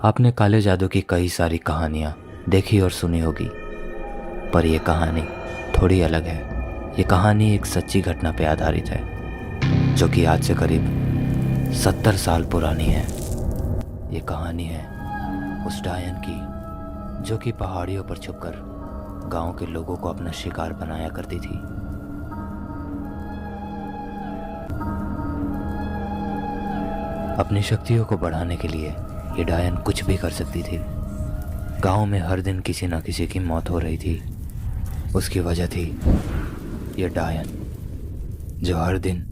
आपने काले जादू की कई सारी कहानियाँ देखी और सुनी होगी, पर यह कहानी थोड़ी अलग है। ये कहानी एक सच्ची घटना पर आधारित है, जो कि आज से करीब 70 साल पुरानी है। ये कहानी है उस डायन की, जो कि पहाड़ियों पर छुपकर गांव के लोगों को अपना शिकार बनाया करती थी। अपनी शक्तियों को बढ़ाने के लिए ये डायन कुछ भी कर सकती थी। गांव में हर दिन किसी न किसी की मौत हो रही थी। उसकी वजह थी ये डायन, जो हर दिन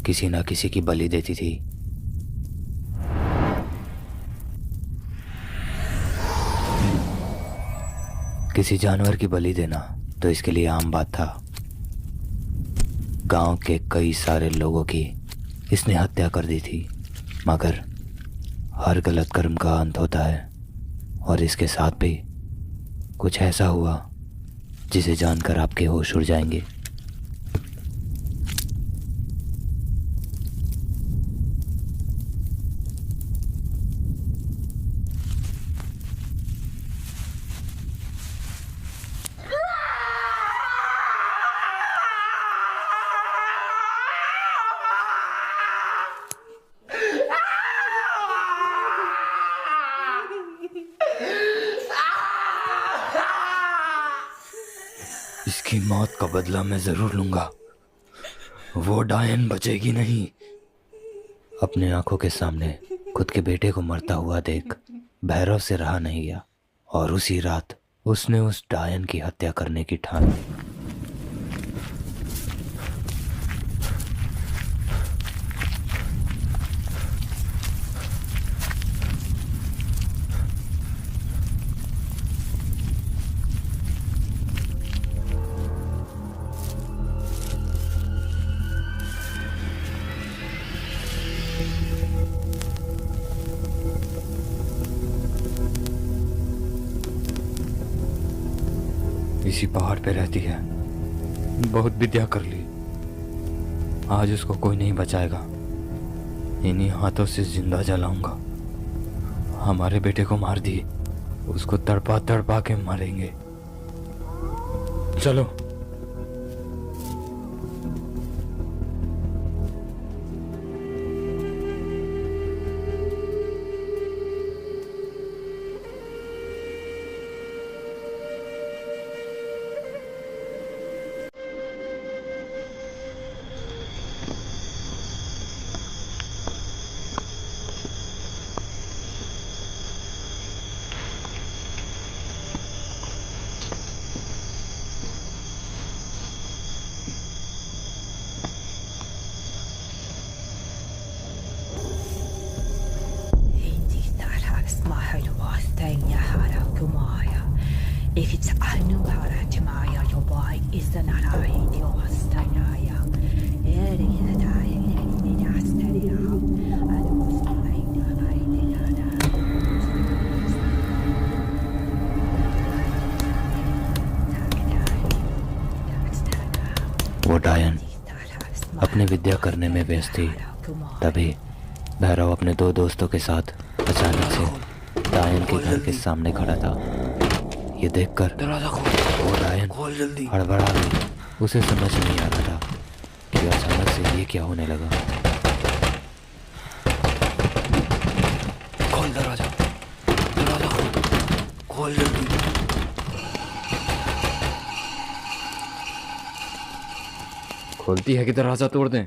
किसी न किसी की बलि देती थी। किसी जानवर की बलि देना तो इसके लिए आम बात था। गांव के कई सारे लोगों की इसने हत्या कर दी थी, मगर हर गलत कर्म का अंत होता है, और इसके साथ भी कुछ ऐसा हुआ जिसे जानकर आपके होश उड़ जाएंगे। इसकी मौत का बदला मैं जरूर लूंगा। वो डायन बचेगी नहीं। अपने आंखों के सामने खुद के बेटे को मरता हुआ देख भैरव से रहा नहीं गया, और उसी रात उसने उस डायन की हत्या करने की ठान ली। इसी पहाड़ पे रहती है, बहुत विद्या कर ली। आज उसको कोई नहीं बचाएगा। इन्हीं हाथों से जिंदा जलाऊंगा। हमारे बेटे को मार दी, उसको तड़पा तड़पा के मारेंगे। चलो। If it's Anuhara Tamaya, your boy is the Nara Yostanaya. It is a dying in the Astadia. And it was वो डायन अपनी विद्या करने में व्यस्त थी। तभी भैरव अपने दो दोस्तों के साथ अचानक से डायन के घर के सामने खड़ा था। ये देखकर वो डायन हड़बड़ा गई। उसे समझ नहीं आ रहा था कि अचानक से ये क्या होने लगा। खोल दरवाजा, दरवाजा खोल जल्दी। खोलती है कि दरवाजा तोड़ दें?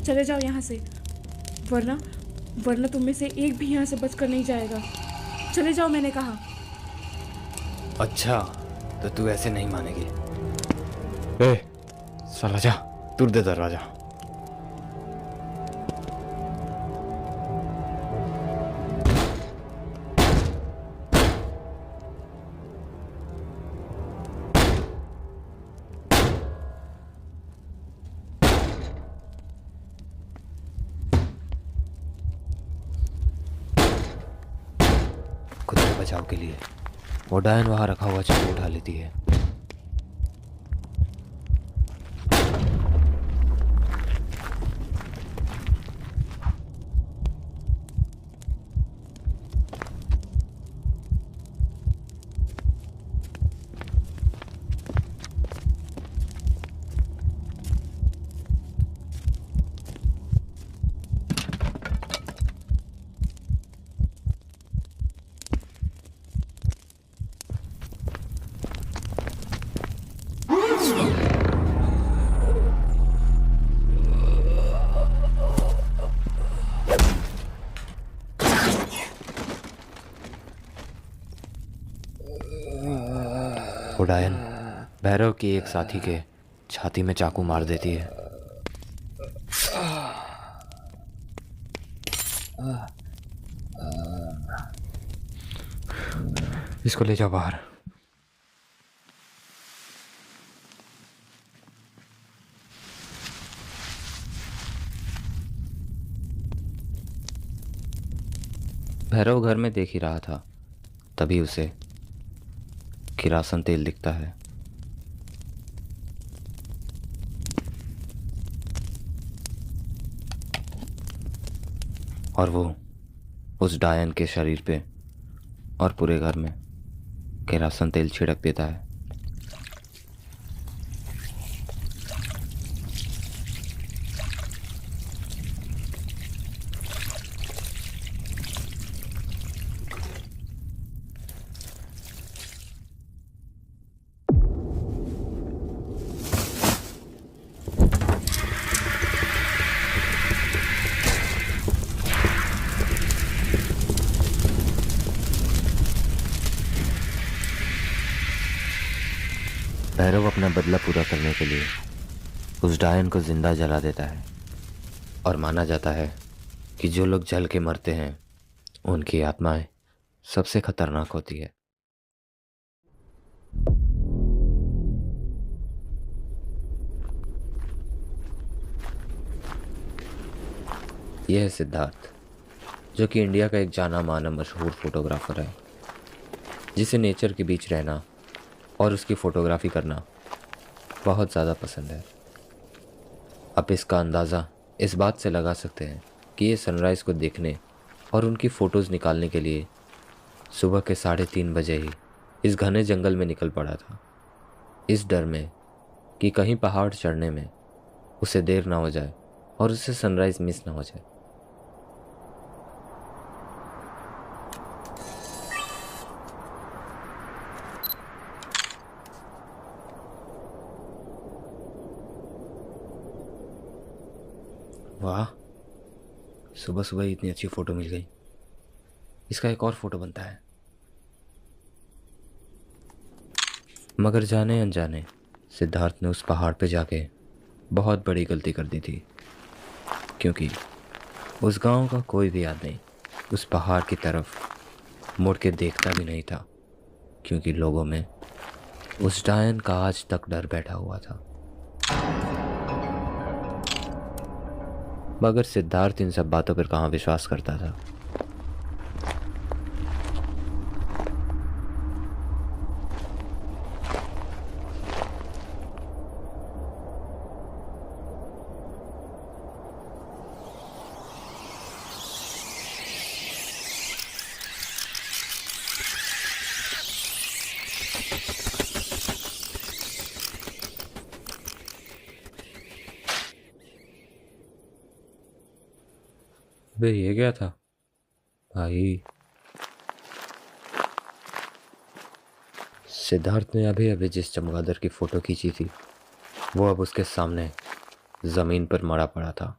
चले जाओ यहाँ से, वरना वरना तुम में से एक भी यहाँ से बचकर नहीं जाएगा। चले जाओ, मैंने कहा। अच्छा, तो तू ऐसे नहीं मानेगी। ए, साला जा, तोड़ दे दरवाजा। खुद के बचाव के लिए वो डायन वहाँ रखा हुआ चाकू उठा लेती है। डायन भैरव की एक साथी के छाती में चाकू मार देती है। इसको ले जाओ बाहर। भैरव घर में देख ही रहा था, तभी उसे किरासन तेल दिखता है। और वो उस डायन के शरीर पे और पूरे घर में किरासन तेल छिड़क देता है। भैरव अपना बदला पूरा करने के लिए उस डायन को जिंदा जला देता है और माना जाता है कि जो लोग जल के मरते हैं उनकी आत्माएं सबसे खतरनाक होती है। यह है सिद्धार्थ, जो कि इंडिया का एक जाना माना मशहूर फोटोग्राफर है, जिसे नेचर के बीच रहना और उसकी फ़ोटोग्राफी करना बहुत ज़्यादा पसंद है। आप इसका अंदाज़ा इस बात से लगा सकते हैं कि ये सनराइज़ को देखने और उनकी फ़ोटोज़ निकालने के लिए सुबह के 3:30 बजे ही इस घने जंगल में निकल पड़ा था, इस डर में कि कहीं पहाड़ चढ़ने में उसे देर ना हो जाए और उसे सनराइज़ मिस ना हो जाए। वाह, सुबह सुबह ही इतनी अच्छी फ़ोटो मिल गई। इसका एक और फ़ोटो बनता है। मगर जाने अनजाने सिद्धार्थ ने उस पहाड़ पे जाके बहुत बड़ी गलती कर दी थी, क्योंकि उस गांव का कोई भी आदमी उस पहाड़ की तरफ मुड़ के देखता भी नहीं था, क्योंकि लोगों में उस डायन का आज तक डर बैठा हुआ था। मगर सिद्धार्थ इन सब बातों पर कहाँ विश्वास करता था। बे ये क्या था भाई? सिद्धार्थ ने अभी अभी जिस चमगादड़ की फोटो खींची थी वो अब उसके सामने जमीन पर मरा पड़ा था।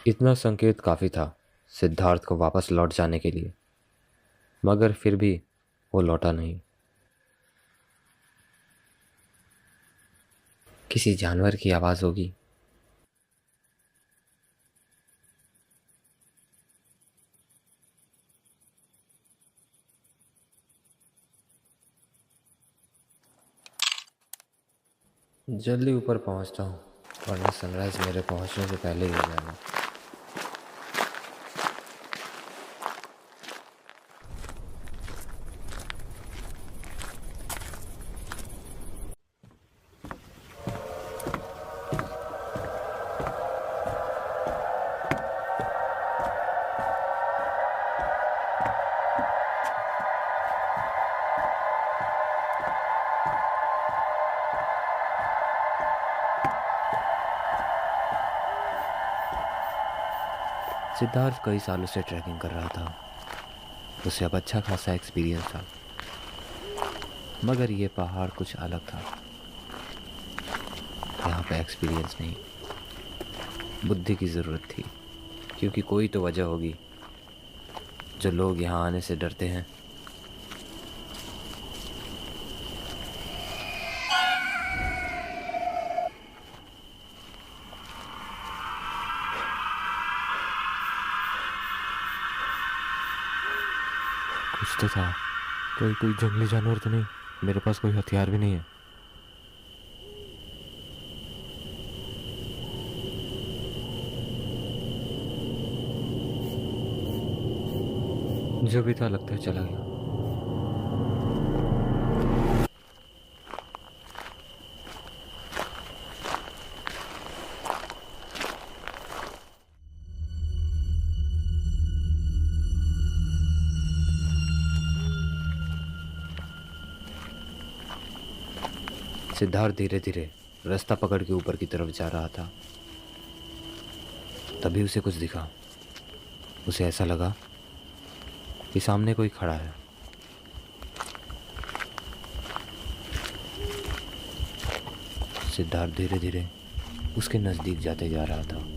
इतना संकेत काफी था सिद्धार्थ को वापस लौट जाने के लिए, मगर फिर भी वो लौटा नहीं। किसी जानवर की आवाज होगी। जल्दी ऊपर पहुंचता हूँ, वरना सनराइज मेरे पहुंचने से पहले ही हो जाएगा। सिद्धार्थ कई सालों से ट्रैकिंग कर रहा था, उसे अब अच्छा खासा एक्सपीरियंस था। मगर ये पहाड़ कुछ अलग था। यहाँ पे एक्सपीरियंस नहीं, बुद्धि की ज़रूरत थी, क्योंकि कोई तो वजह होगी जो लोग यहाँ आने से डरते हैं। कुछ तो था। कोई कोई जंगली जानवर तो नहीं? मेरे पास कोई हथियार भी नहीं है। जो भी था लगता है चला गया। सिद्धार्थ धीरे धीरे रास्ता पकड़ के ऊपर की तरफ जा रहा था। तभी उसे कुछ दिखा। उसे ऐसा लगा कि सामने कोई खड़ा है। सिद्धार्थ धीरे धीरे उसके नज़दीक जाते जा रहा था।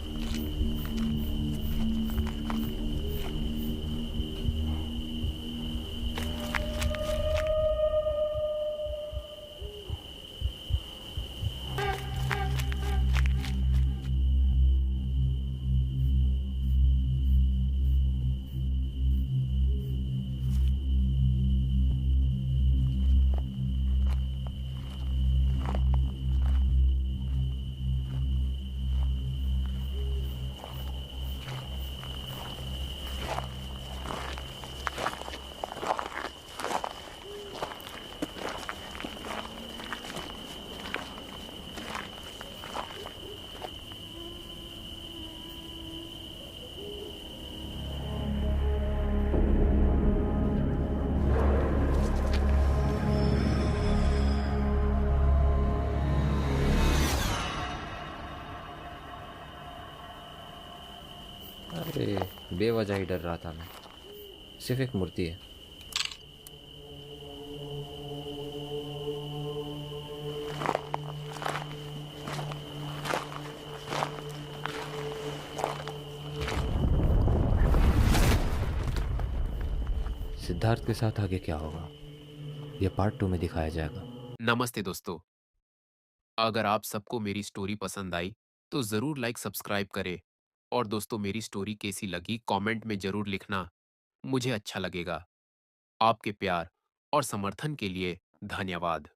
अरे बेवजह ही डर रहा था मैं। सिर्फ एक मूर्ति है। सिद्धार्थ के साथ आगे क्या होगा, यह पार्ट 2 में दिखाया जाएगा। नमस्ते दोस्तों। अगर आप सबको मेरी स्टोरी पसंद आई तो जरूर लाइक सब्सक्राइब करें। और दोस्तों, मेरी स्टोरी कैसी लगी कमेंट में जरूर लिखना, मुझे अच्छा लगेगा। आपके प्यार और समर्थन के लिए धन्यवाद।